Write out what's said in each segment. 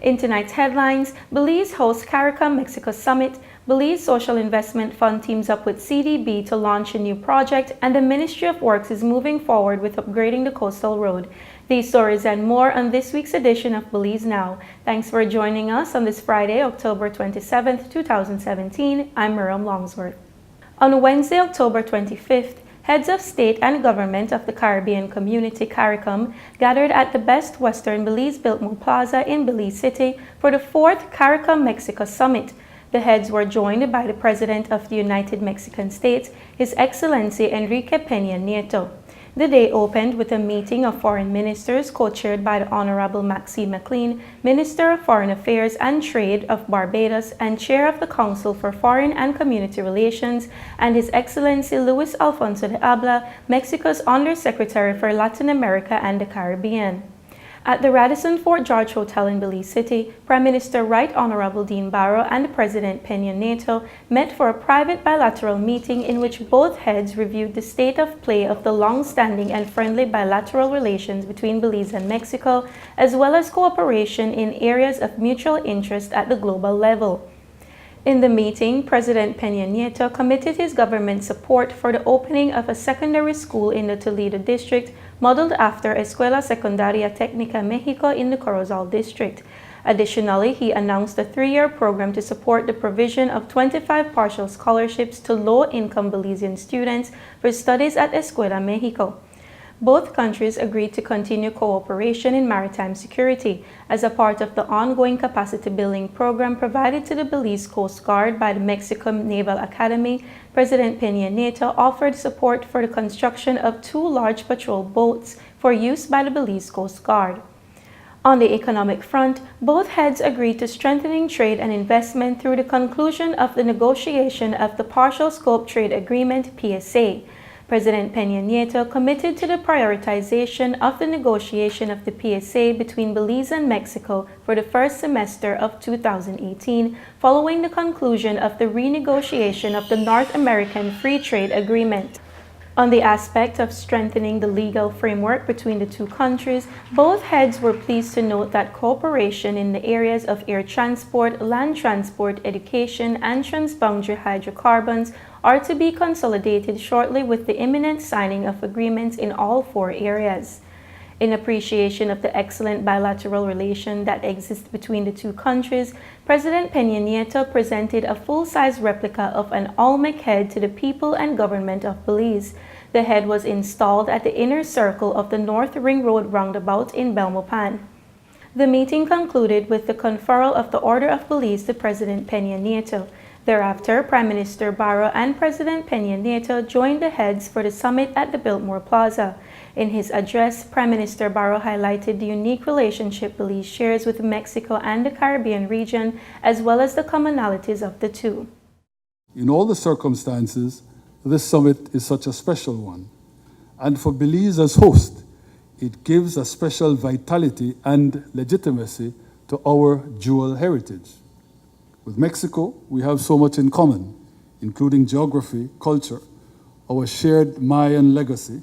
In tonight's headlines, Belize hosts CARICOM Mexico Summit, Belize Social Investment Fund teams up with CDB to launch a new project, and the Ministry of Works is moving forward with upgrading the coastal road. These stories and more on this week's edition of Belize Now. Thanks for joining us on this Friday, October 27, 2017. I'm Miriam Longsworth. On Wednesday, October 25th, heads of state and government of the Caribbean Community CARICOM gathered at the Best Western Belize Biltmore Plaza in Belize City for the 4th CARICOM Mexico Summit. The heads were joined by the President of the United Mexican States, His Excellency Enrique Peña Nieto. The day opened with a meeting of foreign ministers co-chaired by the Honorable Maxine McLean, Minister of Foreign Affairs and Trade of Barbados and Chair of the Council for Foreign and Community Relations, and His Excellency Luis Alfonso de Abla, Mexico's Undersecretary for Latin America and the Caribbean. At the Radisson Fort George Hotel in Belize City, Prime Minister Right Honorable Dean Barrow and President Peña Nieto met for a private bilateral meeting in which both heads reviewed the state of play of the long-standing and friendly bilateral relations between Belize and Mexico, as well as cooperation in areas of mutual interest at the global level. In the meeting, President Peña Nieto committed his government's support for the opening of a secondary school in the Toledo district, modeled after Escuela Secundaria Técnica Mexico in the Corozal district. Additionally, he announced a 3-year program to support the provision of 25 partial scholarships to low-income Belizean students for studies at Escuela Mexico. Both countries agreed to continue cooperation in maritime security as a part of the ongoing capacity building program provided to the Belize Coast Guard by the Mexican Naval Academy. President Peña Nieto offered support for the construction of 2 large patrol boats for use by the Belize Coast Guard. On the economic front, both heads agreed to strengthening trade and investment through the conclusion of the negotiation of the Partial Scope Trade Agreement (PSA). President Peña Nieto committed to the prioritization of the negotiation of the PSA between Belize and Mexico for the first semester of 2018, following the conclusion of the renegotiation of the North American Free Trade Agreement. On the aspect of strengthening the legal framework between the two countries, both heads were pleased to note that cooperation in the areas of air transport, land transport, education, and transboundary hydrocarbons are to be consolidated shortly with the imminent signing of agreements in all 4 areas. In appreciation of the excellent bilateral relation that exists between the two countries, President Peña Nieto presented a full-size replica of an Olmec head to the people and government of Belize. The head was installed at the inner circle of the North Ring Road roundabout in Belmopan. The meeting concluded with the conferral of the Order of Belize to President Peña Nieto. Thereafter, Prime Minister Barrow and President Peña Nieto joined the heads for the summit at the Biltmore Plaza. In his address, Prime Minister Barrow highlighted the unique relationship Belize shares with Mexico and the Caribbean region, as well as the commonalities of the two. In all the circumstances, this summit is such a special one. And for Belize as host, it gives a special vitality and legitimacy to our dual heritage. With Mexico, we have so much in common, including geography, culture, our shared Mayan legacy,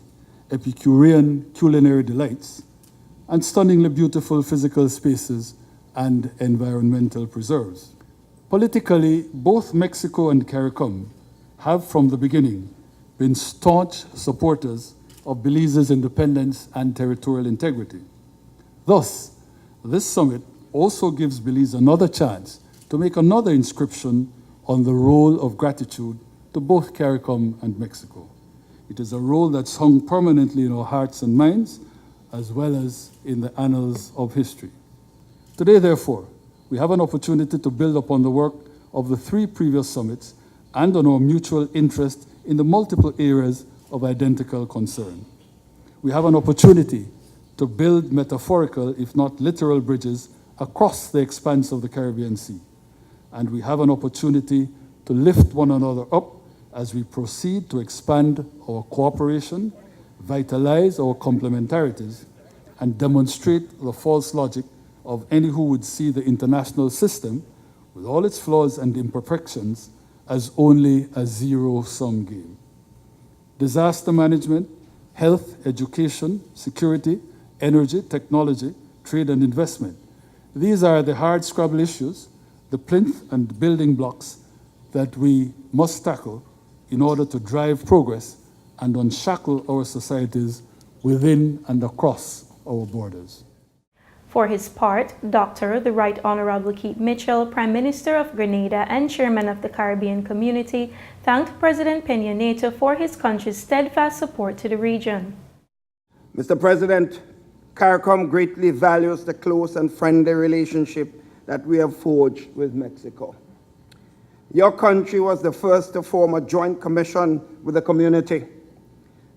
Epicurean culinary delights, and stunningly beautiful physical spaces and environmental preserves. Politically, both Mexico and CARICOM have from the beginning been staunch supporters of Belize's independence and territorial integrity. Thus, this summit also gives Belize another chance to make another inscription on the role of gratitude to both CARICOM and Mexico. It is a role that's hung permanently in our hearts and minds, as well as in the annals of history. Today, therefore, we have an opportunity to build upon the work of the 3 previous summits and on our mutual interest in the multiple areas of identical concern. We have an opportunity to build metaphorical, if not literal, bridges across the expanse of the Caribbean Sea. And we have an opportunity to lift one another up as we proceed to expand our cooperation, vitalize our complementarities, and demonstrate the false logic of any who would see the international system, with all its flaws and imperfections, as only a zero-sum game. Disaster management, health, education, security, energy, technology, trade, and investment. These are the hard-scrabble issues, the plinth and building blocks that we must tackle in order to drive progress and unshackle our societies within and across our borders. For his part, Dr. the Right Honorable Keith Mitchell, Prime Minister of Grenada and Chairman of the Caribbean Community, thanked President Peña Nieto for his country's steadfast support to the region. Mr. President, CARICOM greatly values the close and friendly relationship that we have forged with Mexico. Your country was the first to form a joint commission with the community,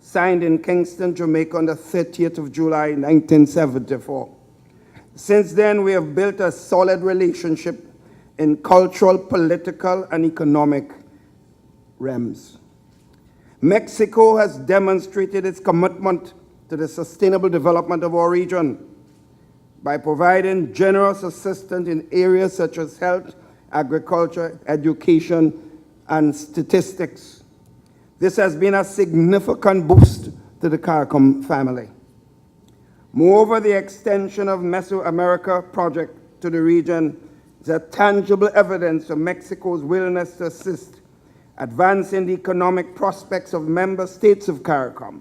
signed in Kingston, Jamaica on the 30th of July, 1974. Since then, we have built a solid relationship in cultural, political, and economic realms. Mexico has demonstrated its commitment to the sustainable development of our region by providing generous assistance in areas such as health, agriculture, education, and statistics. This has been a significant boost to the CARICOM family. Moreover, the extension of Mesoamerica project to the region is a tangible evidence of Mexico's willingness to assist advancing the economic prospects of member states of CARICOM.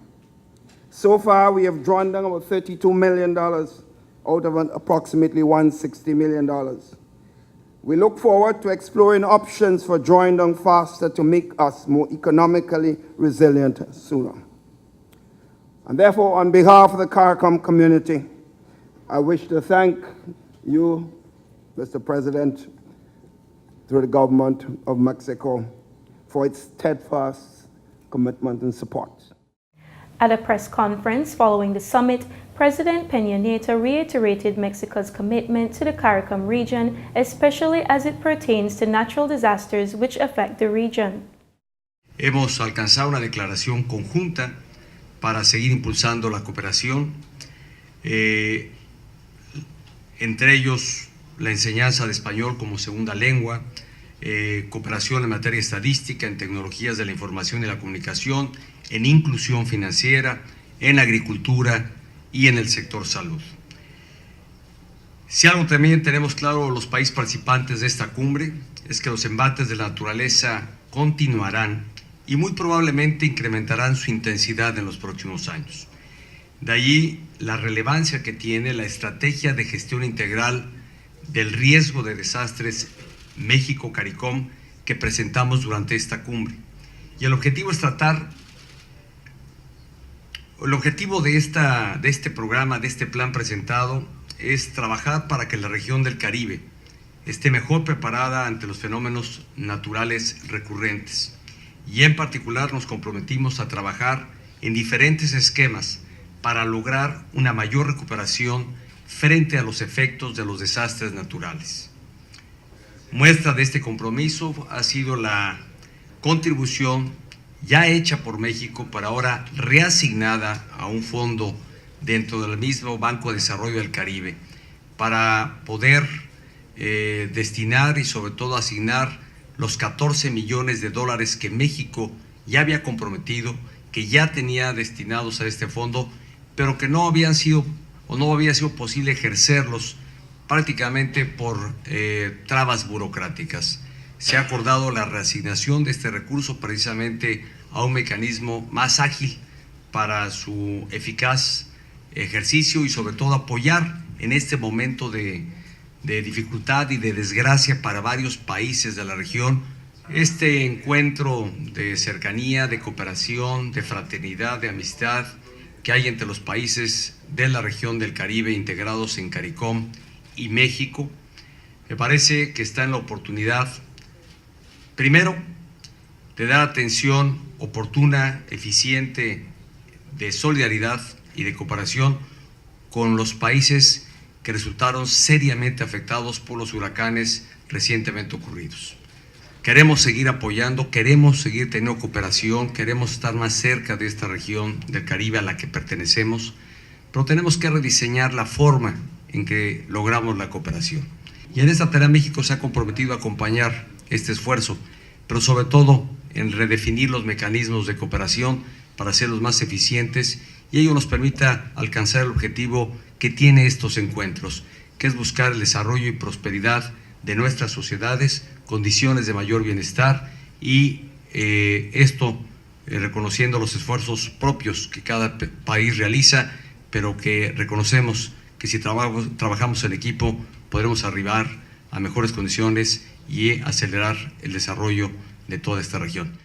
So far, we have drawn down about $32 million out of approximately $160 million. We look forward to exploring options for drawing down faster to make us more economically resilient sooner. And therefore, on behalf of the CARICOM community, I wish to thank you, Mr. President, through the government of Mexico, for its steadfast commitment and support. At a press conference following the summit, President Peña Nieto reiterated Mexico's commitment to the CARICOM region, especially as it pertains to natural disasters which affect the region. Hemos alcanzado una declaración conjunta para seguir impulsando la cooperación, entre ellos la enseñanza de español como segunda lengua, cooperación en materia estadística, en tecnologías de la información y la comunicación, en inclusión financiera, en agricultura y en el sector salud. Si algo también tenemos claro los países participantes de esta cumbre es que los embates de la naturaleza continuarán y muy probablemente incrementarán su intensidad en los próximos años. De allí la relevancia que tiene la estrategia de gestión integral del riesgo de desastres México-CARICOM que presentamos durante esta cumbre. Y el objetivo de este programa, de este plan presentado, es trabajar para que la región del Caribe esté mejor preparada ante los fenómenos naturales recurrentes. Y en particular nos comprometimos a trabajar en diferentes esquemas para lograr una mayor recuperación frente a los efectos de los desastres naturales. Muestra de este compromiso ha sido la contribución ya hecha por México, para ahora reasignada a un fondo dentro del mismo Banco de Desarrollo del Caribe, para poder destinar y sobre todo asignar los 14 millones de dólares que México ya había comprometido, que ya tenía destinados a este fondo, pero que no había sido posible ejercerlos prácticamente por trabas burocráticas. Se ha acordado la reasignación de este recurso precisamente a un mecanismo más ágil para su eficaz ejercicio y sobre todo apoyar en este momento de dificultad y de desgracia para varios países de la región este encuentro de cercanía, de cooperación, de fraternidad, de amistad que hay entre los países de la región del Caribe integrados en CARICOM y México. Me parece que está en la oportunidad, primero, de dar atención oportuna, eficiente, de solidaridad y de cooperación con los países que resultaron seriamente afectados por los huracanes recientemente ocurridos. Queremos seguir apoyando, queremos seguir teniendo cooperación, queremos estar más cerca de esta región del Caribe a la que pertenecemos, pero tenemos que rediseñar la forma en que logramos la cooperación. Y en esta tarea México se ha comprometido a acompañar este esfuerzo, pero sobre todo en redefinir los mecanismos de cooperación para hacerlos más eficientes y ello nos permita alcanzar el objetivo que tiene estos encuentros, que es buscar el desarrollo y prosperidad de nuestras sociedades, condiciones de mayor bienestar y esto reconociendo los esfuerzos propios que cada país realiza, pero que reconocemos que si trabajamos en equipo podremos arribar a mejores condiciones y acelerar el desarrollo de toda esta región.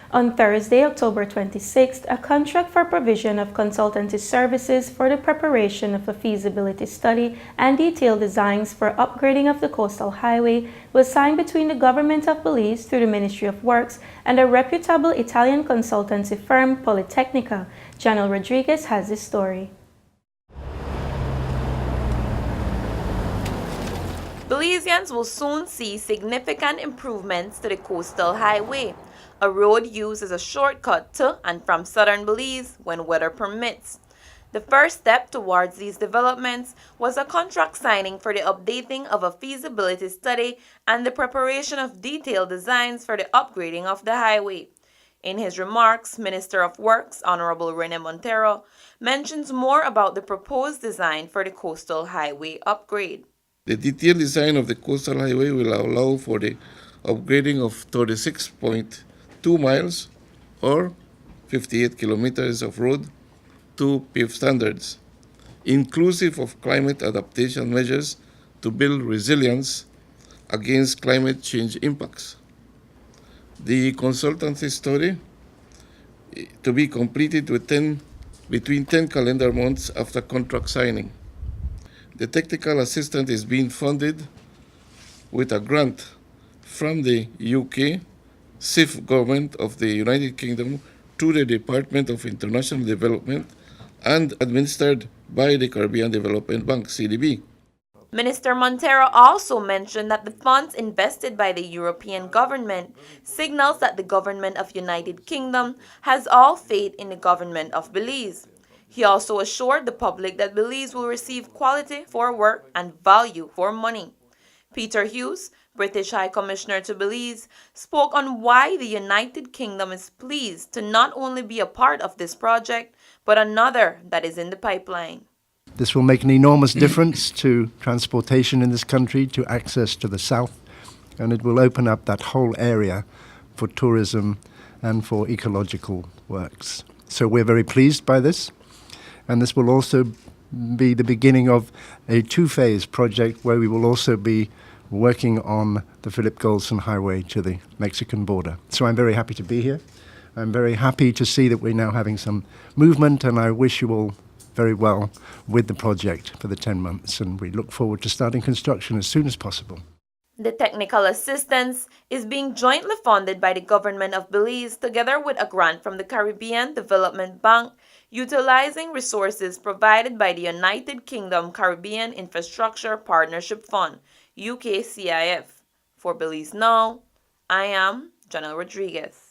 On Thursday, October 26th, a contract for provision of consultancy services for the preparation of a feasibility study and detailed designs for upgrading of the coastal highway was signed between the government of Belize through the Ministry of Works and a reputable Italian consultancy firm, Politecnica. Janelle Rodriguez has this story. Belizeans will soon see significant improvements to the coastal highway, a road used as a shortcut to and from southern Belize when weather permits. The first step towards these developments was a contract signing for the updating of a feasibility study and the preparation of detailed designs for the upgrading of the highway. In his remarks, Minister of Works, Honorable Rene Montero, mentions more about the proposed design for the coastal highway upgrade. The detailed design of the coastal highway will allow for the upgrading of 36.2 miles or 58 kilometers of road to PIF standards, inclusive of climate adaptation measures to build resilience against climate change impacts. The consultancy study to be completed between 10 calendar months after contract signing. The technical assistance is being funded with a grant from the UK CIF government of the United Kingdom to the Department of International Development and administered by the Caribbean Development Bank, CDB. Minister Montero also mentioned that the funds invested by the European government signals that the government of United Kingdom has all faith in the government of Belize. He also assured the public that Belize will receive quality for work and value for money. Peter Hughes, British High Commissioner to Belize, spoke on why the United Kingdom is pleased to not only be a part of this project, but another that is in the pipeline. This will make an enormous difference to transportation in this country, to access to the south, and it will open up that whole area for tourism and for ecological works. So we're very pleased by this, and this will also be the beginning of a two-phase project where we will also be working on the Philip Goldson Highway to the Mexican border. So I'm very happy to be here. I'm very happy to see that we're now having some movement, and I wish you all very well with the project for the 10 months, and we look forward to starting construction as soon as possible. The technical assistance is being jointly funded by the government of Belize together with a grant from the Caribbean Development Bank, utilizing resources provided by the United Kingdom Caribbean Infrastructure Partnership Fund, UKCIF. For Belize Now, I am Janelle Rodriguez.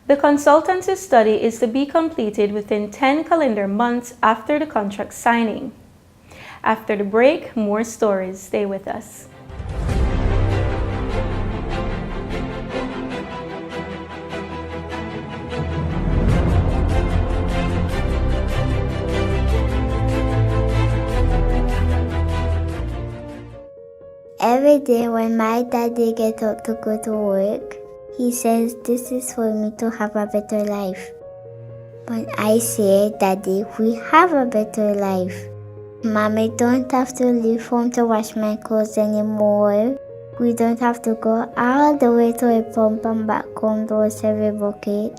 The consultancy study is to be completed within 10 calendar months after the contract signing. After the break, more stories. Stay with us. Every day when my daddy gets up to go to work, he says this is for me to have a better life. But I say, Daddy, we have a better life. Mommy don't have to leave home to wash my clothes anymore. We don't have to go all the way to a pump and back home to wash every bucket.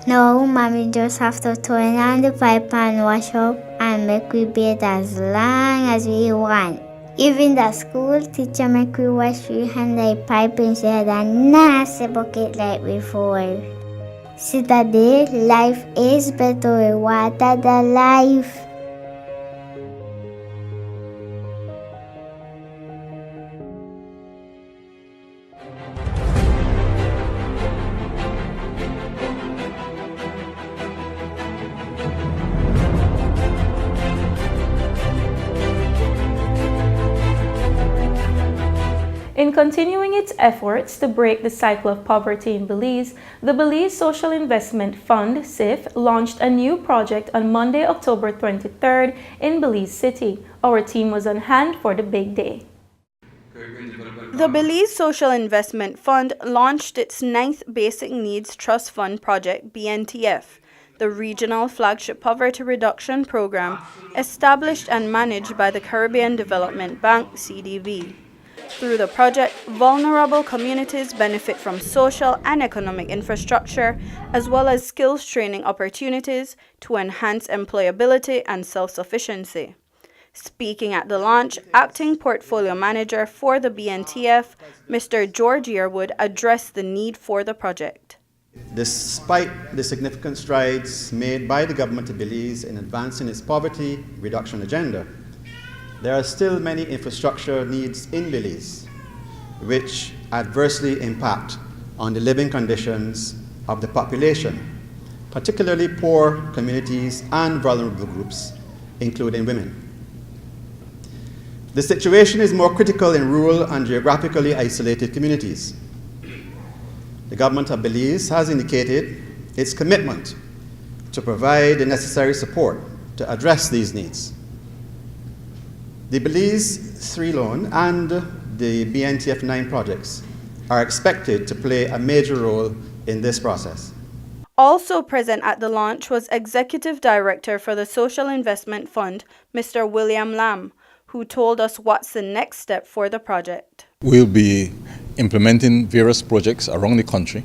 No, Mommy just have to turn on the pipe and wash up and make we bathe as long as we want. Even the school teacher make we wash free hand like pipe instead of a nasty bucket like before. See, Daddy, life is better with water than life. In In continuing its efforts to break the cycle of poverty in Belize, the Belize Social Investment Fund, SIF, launched a new project on Monday, October 23rd in Belize City. Our team was on hand for the big day. The Belize Social Investment Fund launched its 9th Basic Needs Trust Fund project, BNTF, the regional flagship poverty reduction program established and managed by the Caribbean Development Bank, CDB. Through the project, vulnerable communities benefit from social and economic infrastructure, as well as skills training opportunities to enhance employability and self-sufficiency. Speaking at the launch, Acting Portfolio Manager for the BNTF, Mr. George Yearwood, addressed the need for the project. Despite the significant strides made by the government of Belize in advancing its poverty reduction agenda, there are still many infrastructure needs in Belize which adversely impact on the living conditions of the population, particularly poor communities and vulnerable groups, including women. The situation is more critical in rural and geographically isolated communities. The government of Belize has indicated its commitment to provide the necessary support to address these needs. The Belize 3 loan and the BNTF 9 projects are expected to play a major role in this process. Also present at the launch was Executive Director for the Social Investment Fund, Mr. William Lamb, who told us what's the next step for the project. We'll be implementing various projects around the country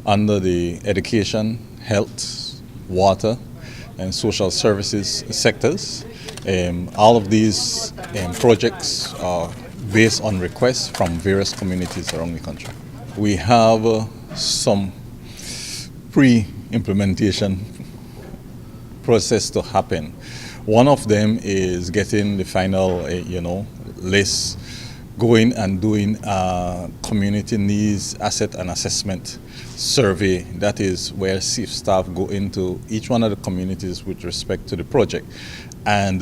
under the education, health, water, and social services sectors. All of these projects are based on requests from various communities around the country. We have some pre-implementation process to happen. One of them is getting the final, list, going and doing a community needs asset and assessment survey. That is where CIF staff go into each one of the communities with respect to the project and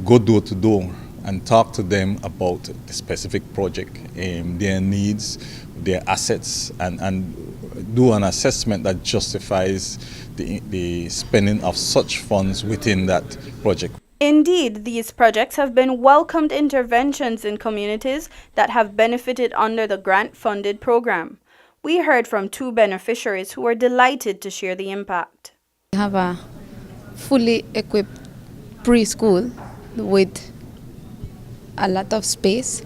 go door to door and talk to them about the specific project, their needs, their assets, and do an assessment that justifies the spending of such funds within that project. Indeed, these projects have been welcomed interventions in communities that have benefited under the grant-funded program. We heard from 2 beneficiaries who were delighted to share the impact. We have a fully equipped preschool with a lot of space.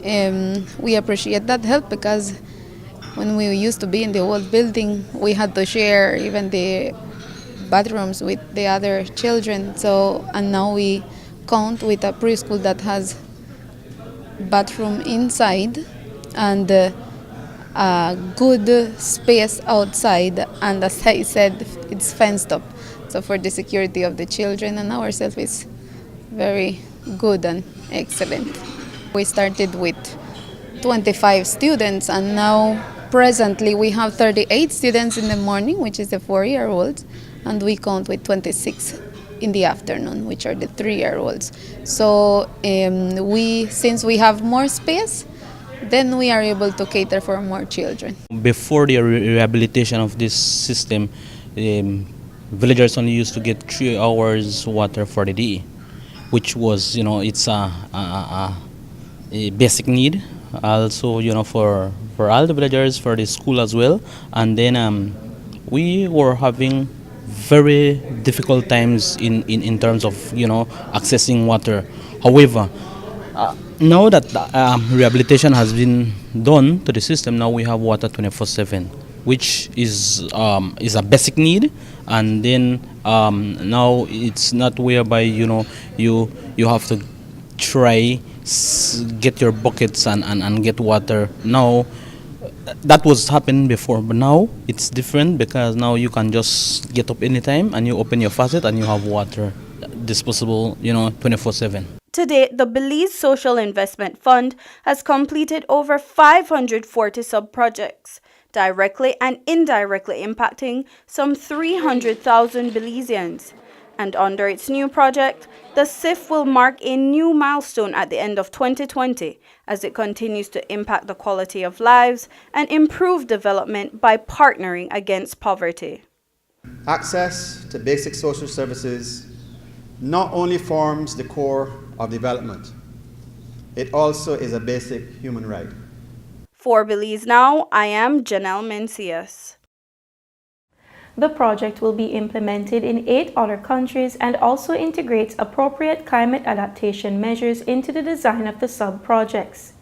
We appreciate that help because when we used to be in the old building, we had to share even the bathrooms with the other children. And now we count with a preschool that has bathroom inside and a good space outside. And as I said, it's fenced up. So for the security of the children and ourselves, it's very good and excellent. We started with 25 students and now presently we have 38 students in the morning, which is the 4-year-olds, and we count with 26 in the afternoon, which are the 3-year-olds. So since we have more space, then we are able to cater for more children. Before the rehabilitation of this system, villagers only used to get 3 hours water for the day, which was, it's a basic need. Also, for all the villagers, for the school as well. And then we were having very difficult times in terms of, accessing water. However, now that rehabilitation has been done to the system, now we have water 24/7, which is a basic need. And then now it's not whereby you have to try get your buckets and get water. Now that was happening before, but now it's different because now you can just get up anytime and you open your faucet and you have water disposable 24/7. To date, the Belize Social Investment Fund has completed over 540 sub-projects, directly and indirectly impacting some 300,000 Belizeans. And under its new project, the SIF will mark a new milestone at the end of 2020 as it continues to impact the quality of lives and improve development by partnering against poverty. Access to basic social services not only forms the core of development, it also is a basic human right. For Belize Now, I am Janelle Mencius. The project will be implemented in 8 other countries and also integrates appropriate climate adaptation measures into the design of the sub-projects.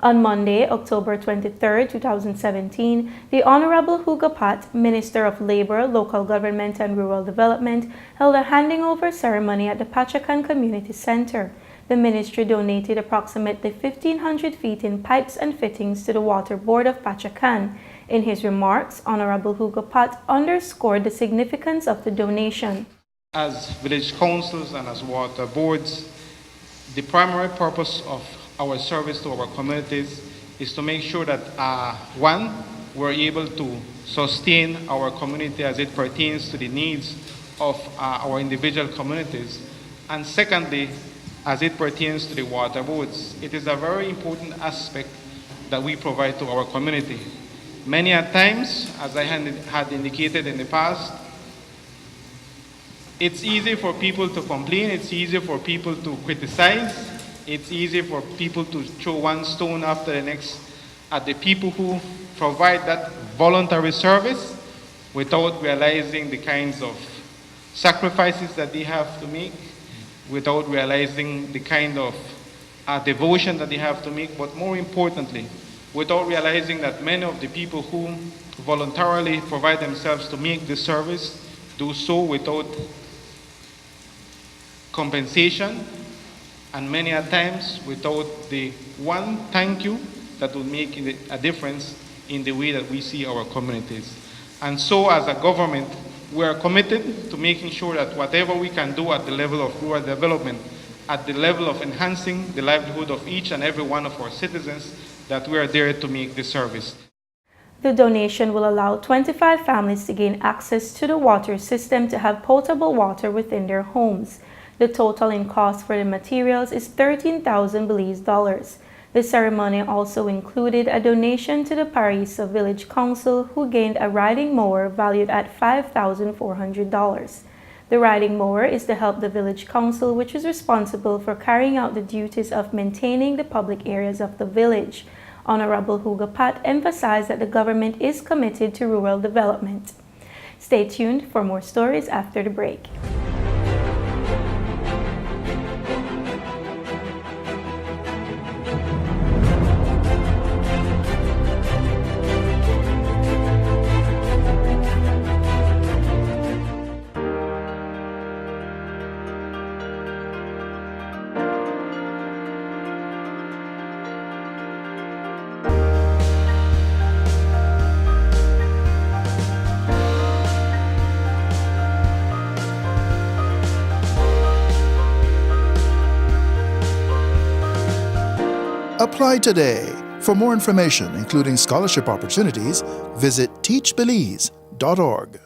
On Monday, October 23, 2017, the Honorable Hugo Pat, Minister of Labor, Local Government and Rural Development, held a handing over ceremony at the Pachacan Community Center. The ministry donated approximately 1,500 feet in pipes and fittings to the Water Board of Pachacan. In his remarks, Honorable Hugo Pat underscored the significance of the donation. As village councils and as water boards, the primary purpose of our service to our communities is to make sure that, one, we're able to sustain our community as it pertains to the needs of our individual communities, and secondly, as it pertains to the water boards. It is a very important aspect that we provide to our community. Many a times, as I had indicated in the past, it's easy for people to complain, it's easy for people to criticize, it's easy for people to throw one stone after the next at the people who provide that voluntary service without realizing the kinds of sacrifices that they have to make, without realizing the kind of devotion that they have to make, but more importantly, without realizing that many of the people who voluntarily provide themselves to make this service do so without compensation, and many a times without the one thank you that will make a difference in the way that we see our communities. And so as a government, we are committed to making sure that whatever we can do at the level of rural development, at the level of enhancing the livelihood of each and every one of our citizens, that we are there to make this service. The donation will allow 25 families to gain access to the water system to have potable water within their homes. The total in cost for the materials is $13,000 Belize dollars. The ceremony also included a donation to the Parisa Village Council, who gained a riding mower valued at $5,400. The riding mower is to help the village council, which is responsible for carrying out the duties of maintaining the public areas of the village. Honorable Hugo Pat emphasized that the government is committed to rural development. Stay tuned for more stories after the break. Apply today. For more information, including scholarship opportunities, visit teachbelize.org.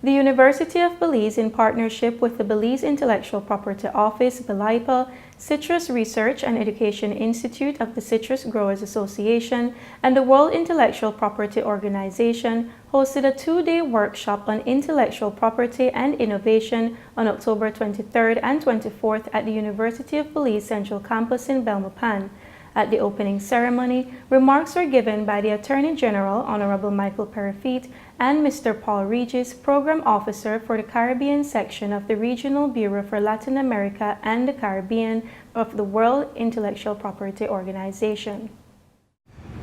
The University of Belize, in partnership with the Belize Intellectual Property Office, Belipo, Citrus Research and Education Institute of the Citrus Growers Association, and the World Intellectual Property Organization hosted a 2-day workshop on intellectual property and innovation on October 23rd and 24th at the University of Belize Central Campus in Belmopan. At the opening ceremony, remarks were given by the Attorney General, Honorable Michael Perifete, and Mr. Paul Regis, Program Officer for the Caribbean Section of the Regional Bureau for Latin America and the Caribbean of the World Intellectual Property Organization.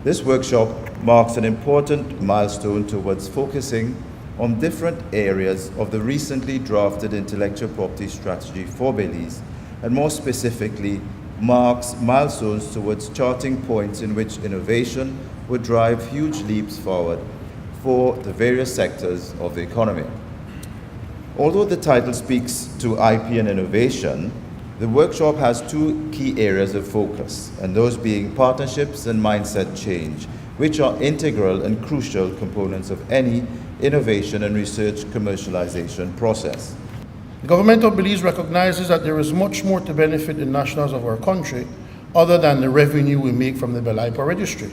This workshop marks an important milestone towards focusing on different areas of the recently drafted intellectual property strategy for Belize, and more specifically, marks milestones towards charting points in which innovation would drive huge leaps forward for the various sectors of the economy. Although the title speaks to IP and innovation, the workshop has two key areas of focus, and those being partnerships and mindset change, which are integral and crucial components of any innovation and research commercialization process. The government of Belize recognizes that there is much more to benefit the nationals of our country other than the revenue we make from the Belipo registry,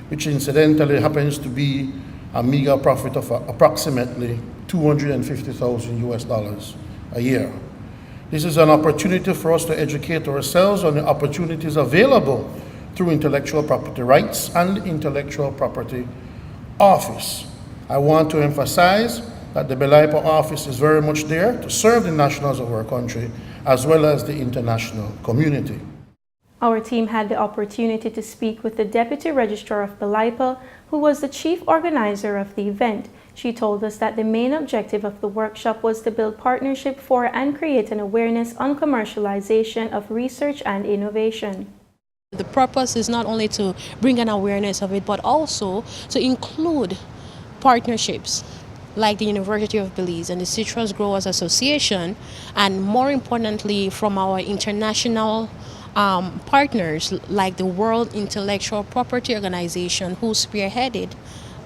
which incidentally happens to be a meager profit of approximately $250,000 a year. This is an opportunity for us to educate ourselves on the opportunities available through intellectual property rights and intellectual property office. I want to emphasize that the Belipo office is very much there to serve the nationals of our country as well as the international community. Our team had the opportunity to speak with the Deputy Registrar of Belipo, who was the chief organizer of the event. She told us that the main objective of the workshop was to build partnership for and create an awareness on commercialization of research and innovation. The purpose is not only to bring an awareness of it, but also to include partnerships like the University of Belize and the Citrus Growers Association, and more importantly from our international partners like the World Intellectual Property Organization, who spearheaded,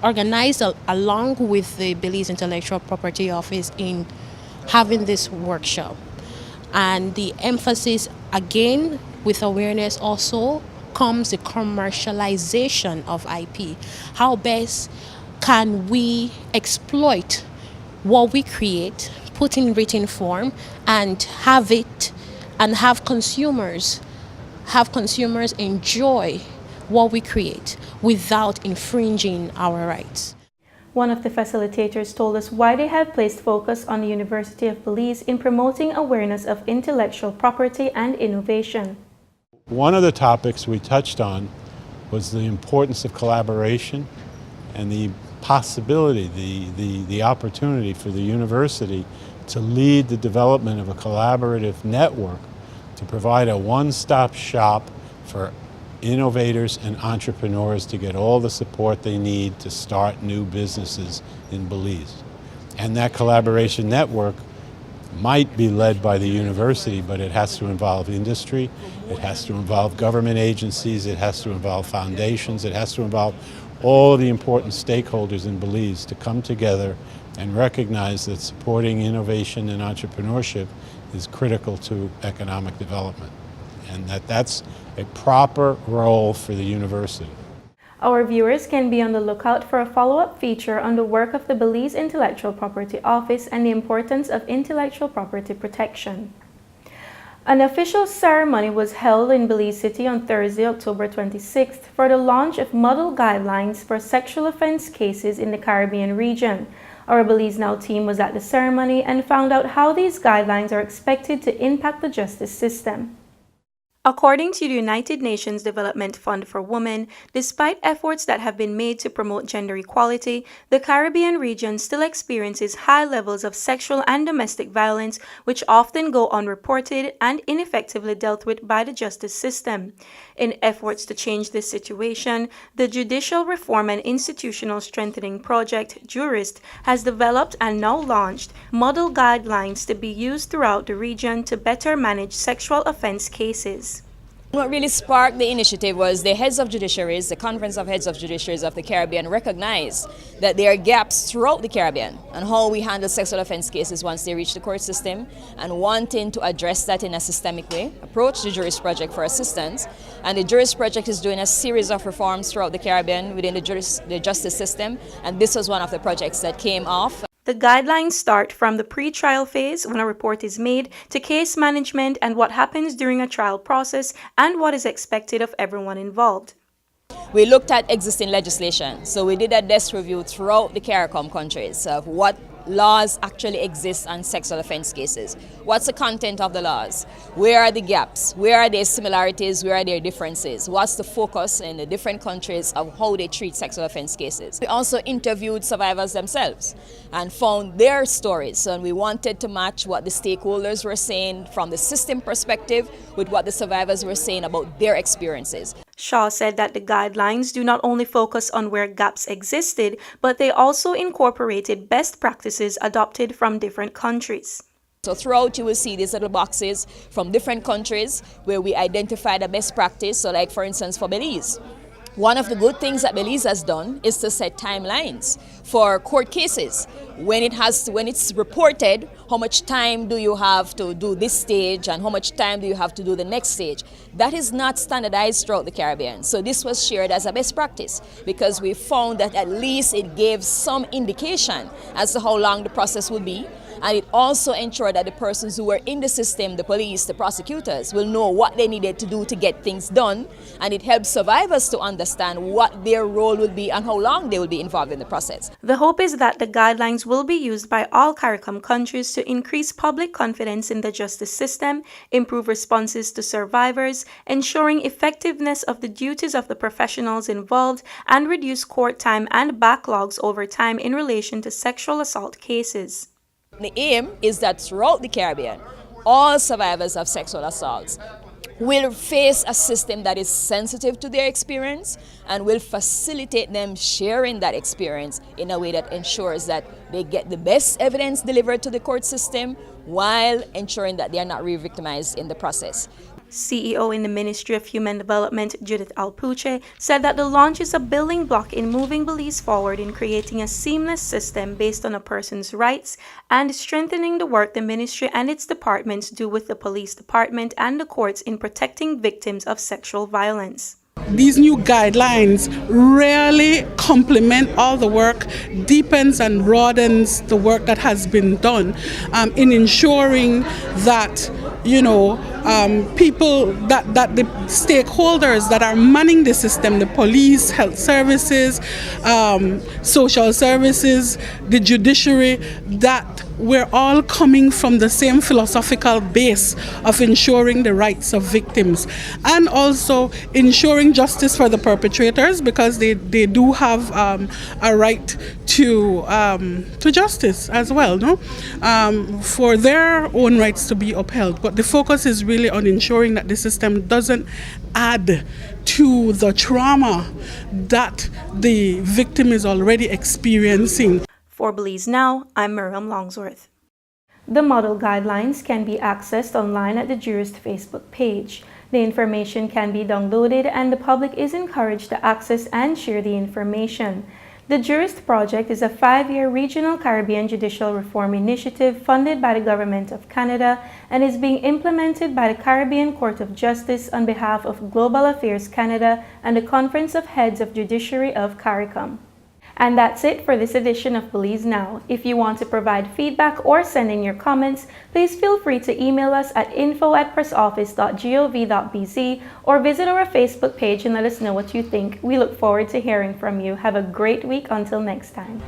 organized along with the Belize Intellectual Property Office in having this workshop. And the emphasis, again, with awareness also comes the commercialization of IP. How best can we exploit what we create, put in written form, and have it, and have consumers enjoy what we create without infringing our rights. One of the facilitators told us why they have placed focus on the University of Belize in promoting awareness of intellectual property and innovation. One of the topics we touched on was the importance of collaboration and the possibility, the opportunity for the university to lead the development of a collaborative network to provide a one-stop shop for innovators and entrepreneurs to get all the support they need to start new businesses in Belize. And that collaboration network might be led by the university, but it has to involve industry, it has to involve government agencies, it has to involve foundations, it has to involve all the important stakeholders in Belize to come together and recognize that supporting innovation and entrepreneurship is critical to economic development, and that's a proper role for the university. Our viewers can be on the lookout for a follow-up feature on the work of the Belize Intellectual Property Office and the importance of intellectual property protection. An official ceremony was held in Belize City on Thursday, October 26th for the launch of model guidelines for sexual offense cases in the Caribbean region. Our Belize Now team was at the ceremony and found out how these guidelines are expected to impact the justice system. According to the United Nations Development Fund for Women, despite efforts that have been made to promote gender equality, the Caribbean region still experiences high levels of sexual and domestic violence, which often go unreported and ineffectively dealt with by the justice system. In efforts to change this situation, the Judicial Reform and Institutional Strengthening Project, JURIST, has developed and now launched model guidelines to be used throughout the region to better manage sexual offense cases. What really sparked the initiative was the heads of judiciaries, the Conference of Heads of Judiciaries of the Caribbean recognized that there are gaps throughout the Caribbean on how we handle sexual offense cases once they reach the court system, and wanting to address that in a systemic way, approached the JURIST Project for assistance. And the JURIST Project is doing a series of reforms throughout the Caribbean within the justice system, and this was one of the projects that came off. The guidelines start from the pre-trial phase, when a report is made, to case management and what happens during a trial process and what is expected of everyone involved. We looked at existing legislation, so we did a desk review throughout the CARICOM countries of what laws actually exist on sexual offense cases. What's the content of the laws? Where are the gaps? Where are their similarities? Where are their differences? What's the focus in the different countries of how they treat sexual offense cases? We also interviewed survivors themselves and found their stories, and we wanted to match what the stakeholders were saying from the system perspective with what the survivors were saying about their experiences. Shaw said that the guidelines do not only focus on where gaps existed, but they also incorporated best practices adopted from different countries. So throughout you will see these little boxes from different countries where we identify the best practice. So like for instance for Belize. One of the good things that Belize has done is to set timelines for court cases. When it's reported, how much time do you have to do this stage and how much time do you have to do the next stage? That is not standardized throughout the Caribbean. So this was shared as a best practice because we found that at least it gave some indication as to how long the process would be. And it also ensured that the persons who were in the system, the police, the prosecutors, will know what they needed to do to get things done. And it helps survivors to understand what their role would be and how long they will be involved in the process. The hope is that the guidelines will be used by all CARICOM countries to increase public confidence in the justice system, improve responses to survivors, ensuring effectiveness of the duties of the professionals involved, and reduce court time and backlogs over time in relation to sexual assault cases. The aim is that throughout the Caribbean, all survivors of sexual assaults will face a system that is sensitive to their experience and will facilitate them sharing that experience in a way that ensures that they get the best evidence delivered to the court system while ensuring that they are not re-victimized in the process. CEO in the Ministry of Human Development, Judith Alpuche, said that the launch is a building block in moving Belize forward in creating a seamless system based on a person's rights and strengthening the work the ministry and its departments do with the police department and the courts in protecting victims of sexual violence. These new guidelines really complement all the work, deepens and broadens the work that has been done in ensuring that, people, that the stakeholders that are manning the system, the police, health services, social services, the judiciary, that we're all coming from the same philosophical base of ensuring the rights of victims and also ensuring justice for the perpetrators because they do have a right to justice as well, for their own rights to be upheld. But the focus is really on ensuring that the system doesn't add to the trauma that the victim is already experiencing. For Belize Now, I'm Miriam Longsworth. The model guidelines can be accessed online at the JURIST Facebook page. The information can be downloaded and the public is encouraged to access and share the information. The JURIST Project is a 5-year regional Caribbean judicial reform initiative funded by the Government of Canada and is being implemented by the Caribbean Court of Justice on behalf of Global Affairs Canada and the Conference of Heads of Judiciary of CARICOM. And that's it for this edition of Belize Now. If you want to provide feedback or send in your comments, please feel free to email us at info@pressoffice.gov.bz or visit our Facebook page and let us know what you think. We look forward to hearing from you. Have a great week until next time.